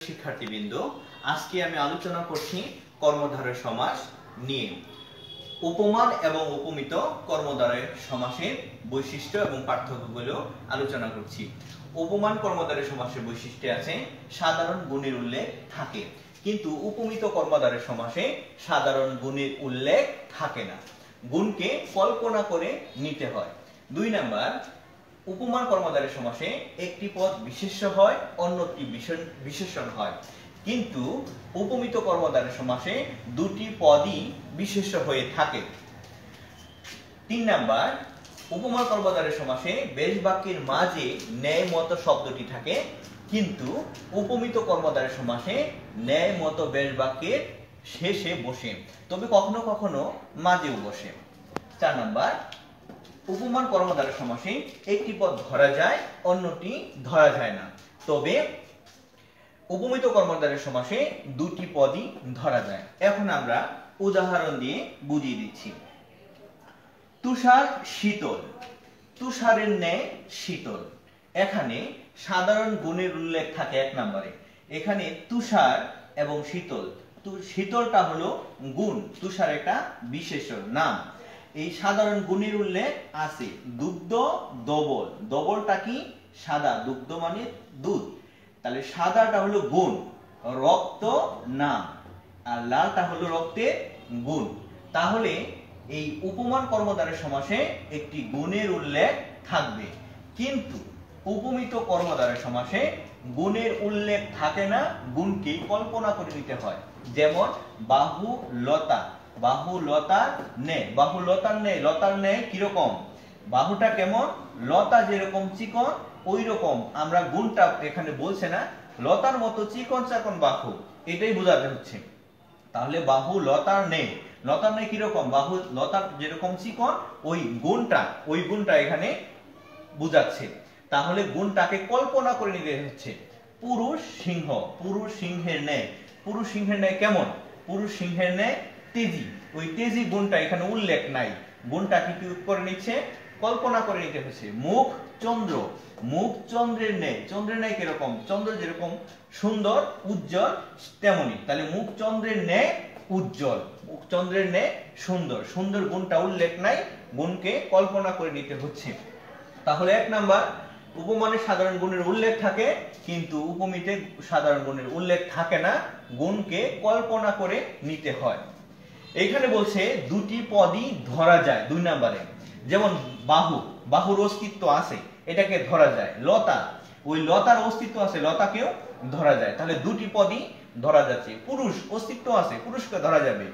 শিক্ষার্থীবৃন্দ, আজকে আমি আলোচনা করছি কর্মধারয় সমাস নিয়ে। উপমান এবং উপমিত কর্মধারয় সমাসের বৈশিষ্ট্য এবং পার্থক্যগুলো আলোচনা করছি। উপমান কর্মধারয় সমাসের বৈশিষ্ট্য আছে সাধারণ গুণের উল্লেখ থাকে, কিন্তু উপমিত কর্মধারয় সমাসে সাধারণ গুণের উল্লেখ থাকে না, গুণকে কল্পনা করে নিতে হয়। 2 নাম্বার, উপমান কর্মধারয় সমাসে একটি পদ বিশেষ্য হয়, অন্যটি বিশেষণ হয়, কিন্তু উপমিত কর্মধারয় সমাসে দুটি পদই বিশেষ্য হয়ে থাকে। 3 নাম্বার, উপমান কর্মধারয় সমাসে বেশ বাক্যের মাঝে ন্যায় মত শব্দটি থাকে, কিন্তু উপমিত কর্মধারয় সমাসে ন্যায় মত বেশ বাক্যের শেষে বসে, তবে কখনো কখনো মাঝেও বসে। 4 নাম্বার, উপমান কর্মধারয় সমাসে একটি পদ ধরা যায়, অন্যটি ধরা যায় না, তবে উপমিত কর্মধারয় সমাসে দুটি পদই ধরা যায়। এখন আমরা উদাহরণ দিয়ে বুঝিয়ে দিচ্ছি। তুষার শীতল, তুষারের ন্যায় শীতল। এখানে সাধারণ গুণের উল্লেখ থাকে 1 নম্বরে। এখানে তুষার এবং শীতল, শীতলটা হলো গুণ, তুষার একটা বিশেষণ নাম। এই সাধারণ গুণের উল্লেখ আছে দুগ্ধ দবল, দবলটা কি সাদা, দুগ্ধ মানে দুধ, তাহলে সাদাটা হলো গুণ, রক্ত নাম, আর লালটা হলো রক্তের গুণ। তাহলে এই উপমান কর্মধারয় সমাসে একটি গুণের উল্লেখ থাকবে, কিন্তু উপমিত কর্মধারয় সমাসে গুণের উল্লেখ থাকে না, গুণকে কল্পনা করে নিতে হয়। যেমন বাহু লতা, বাহু লতার ন্যায়, বাহু লতার ন্যায়, লতার ন্যায় কিরকম, বাহুটা কেমন, লতা যেরকম চিকন ওই রকম, আমরা গুণটা এখানে বলছে না, লতার মতো চিকন চাকন বাহু, এটাই বোঝাতে হচ্ছে। তাহলে বাহু লতার ন্যায়, লতার ন্যায় কিরকম, বাহু লতার যেরকম চিকন ওই গুণটা এখানে বোঝাচ্ছে। তাহলে গুণটাকে কল্পনা করে নিতে হচ্ছে। পুরুষ সিংহ, পুরুষ সিংহের ন্যায়, পুরুষ সিংহের ন্যায় কেমন, পুরুষ সিংহের ন্যায় তেজি, ওই তেজি গুণটা এখানে উল্লেখ নাই, গুণটাকে কি করে নিচ্ছে, কল্পনা করে নিতে হচ্ছে। মুখ চন্দ্র, মুখ চন্দ্রের ন্যায়, চন্দ্রের ন্যায় কিরকম, চন্দ্র যেরকম সুন্দর উজ্জ্বল তেমনি, তাহলে মুখ চন্দ্রের ন্যায় উজ্জ্বল, মুখ চন্দ্রের ন্যায় সুন্দর, সুন্দর গুণটা উল্লেখ নাই, গুণকে কল্পনা করে নিতে হচ্ছে। তাহলে 1 নাম্বার, উপমানে সাধারণ গুণের উল্লেখ থাকে, কিন্তু উপমিতে সাধারণ গুণের উল্লেখ থাকে না, গুণকে কল্পনা করে নিতে হয়। এইখানে বলছে দুটি পদই ধরা যায় 2 নম্বরে। যেমন বাহু, বাহুর অস্তিত্ব আছে, এটাকে ধরা যায়। লতা, ওই লতার অস্তিত্ব আছে, লতাকেও ধরা যায়, তাহলে দুটি পদই ধরা যাচ্ছে। পুরুষ অস্তিত্ব আছে, পুরুষকে ধরা যাবে।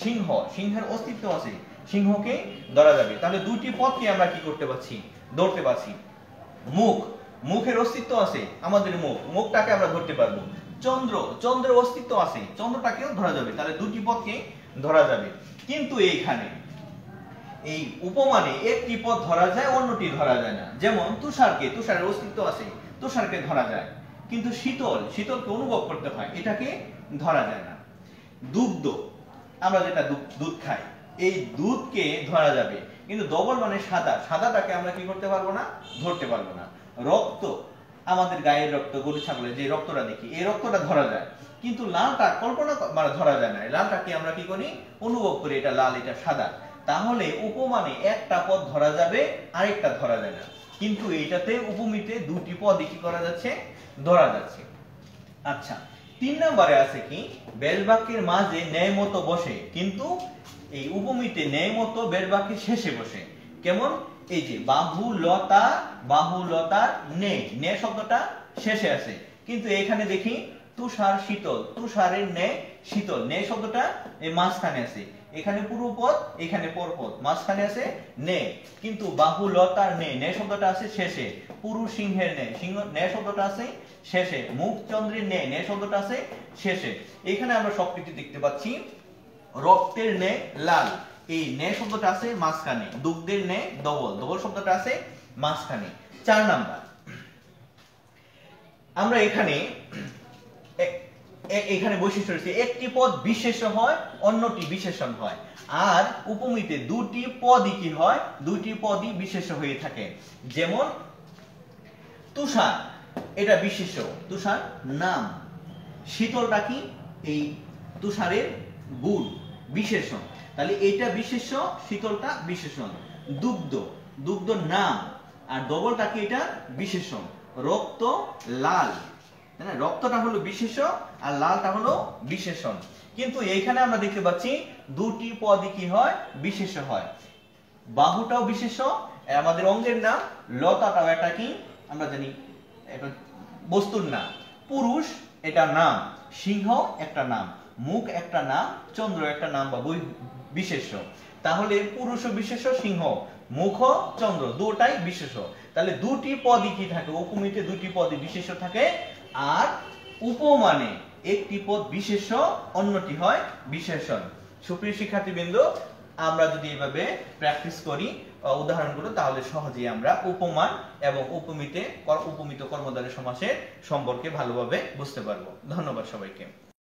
সিংহ, সিংহের অস্তিত্ব আছে, সিংহকে ধরা যাবে, তাহলে দুটি পদকে আমরা কি করতে পারছি, ধরতে পারছি। মুখ, মুখের অস্তিত্ব আছে, আমাদের মুখ, মুখটাকে আমরা ধরতে পারবো। চন্দ্র, চন্দ্রের অস্তিত্ব আছে, চন্দ্রটাকেও ধরা যাবে, তাহলে দুটি পদকে ধরা যাবে। কিন্তু এইখানে এই উপমানে একটি পদ ধরা যায়, অন্যটি ধরা যায় না। যেমন তুষারকে, তুষারের অস্তিত্ব আছে, তুষারকে ধরা যায়, কিন্তু শীতল, শীতলকে অনুভব করতে হয়, এটাকে ধরা যায় না। দুগ্ধ, আমরা যেটা দুধ খাই, এই দুধকে ধরা যাবে, কিন্তু দবল মানে সাদা, সাদাটাকে আমরা কি করতে পারবো না, ধরতে পারবো না। রক্ত, আমাদের গায়ের রক্ত, গরু ছাগলের যে রক্তটা দেখি, এই রক্তটা ধরা যায়, কিন্তু লালটা কল্পনা মানে ধরা যায় না, লালটাকে আমরা কি করি, অনুভব করি, এটা লাল, এটা সাদা। তাহলে উপমানে একটা পদ ধরা যাবে, আরেকটা ধরা যায় না, কিন্তু এইটাতে উপমিতে দুটি পদ কি করা যাচ্ছে, ধরা যাচ্ছে। আচ্ছা, 3 নম্বরে আছে কি, বেশ বাক্যের মাঝে ন্যায় মতো বসে, কিন্তু এই উপমিতে ন্যায় মতো বেশ বাক্যের শেষে বসে। কেমন, এই যে বাহু লতা, বাহু লতার ন্যায়, ন্যায় শব্দটা শেষে আছে, কিন্তু এখানে দেখি তুষার শীতল, তুষারের ন্যায় শীতল, ন্যায় শব্দটা এই মাঝখানে আছে, এখানে পূর্বপদ, এখানে পরপদ, মাঝখানে আছে ন্যায়, কিন্তু বাহু লতার ন্যায়, ন্যায় শব্দটা আছে শেষে। পুরুষ সিংহের ন্যায়, সিংহ ন্যায় শব্দটা আছে শেষে। মুখ চন্দ্রের ন্যায়, ন্যায় শব্দটা আছে শেষে। এখানে আমরা সবকিছু দেখতে পাচ্ছি। রক্তের ন্যায় লাল, এই ন্যায় শব্দটা আছে মাঝখানে। দুগ্ধের ন্যায় দবল, দবল শব্দটা আছে মাঝখানে। 4 নাম্বার, আমরা এখানে বৈশিষ্ট্য রয়েছে, একটি পদ বিশেষ্য হয়, অন্যটি বিশেষণ হয়, আর উপমিতে দুটি পদই কি হয়, দুটি পদই বিশেষ্য হয়ে থাকে। যেমন তুষার, এটা বিশেষ্য, তুষার নাম, শীতলটা কি? এই তুষারের গুণ, বিশেষণ। তাহলে এটা বিশেষ্য, শীতলটা বিশেষণ। দুগ্ধ, দুগ্ধ নাম, আর ডবলটা কি? এটা বিশেষণ। রক্ত, লাল, তাই না? রক্তটা হলো বিশেষ্য আর লালটা হলো বিশেষণ। কিন্তু এইখানে আমরা দেখতে পাচ্ছি দুটি পদই কি হয়? বিশেষ্য হয়। বাহুটাও বিশেষ্য, আমাদের অঙ্গের নাম। লতাটাও একটা কি? আমরা জানি এটা বস্তুর নাম। পুরুষ এটা নাম, সিংহ একটা নাম, মুখ একটা নাম, চন্দ্র একটা নাম বা বিশেষ্য। তাহলে পুরুষ বিশেষ্য, সিংহ, মুখ, চন্দ্র দুটাই বিশেষ্য। তাহলে দুটি পদই কি থাকে? উপমিতে দুটি পদই বিশেষ্য থাকে, আর উপমানে একটি পদ বিশেষ্য, অন্যটি হয় বিশেষণ। সুপ্রিয় শিক্ষার্থীবৃন্দ, আমরা যদি এভাবে প্র্যাকটিস করি উদাহরণগুলো, তাহলে সহজেই আমরা উপমান এবং উপমিত কর্মধারয় সমাসের সম্পর্কে ভালোভাবে বুঝতে পারবো। ধন্যবাদ সবাইকে।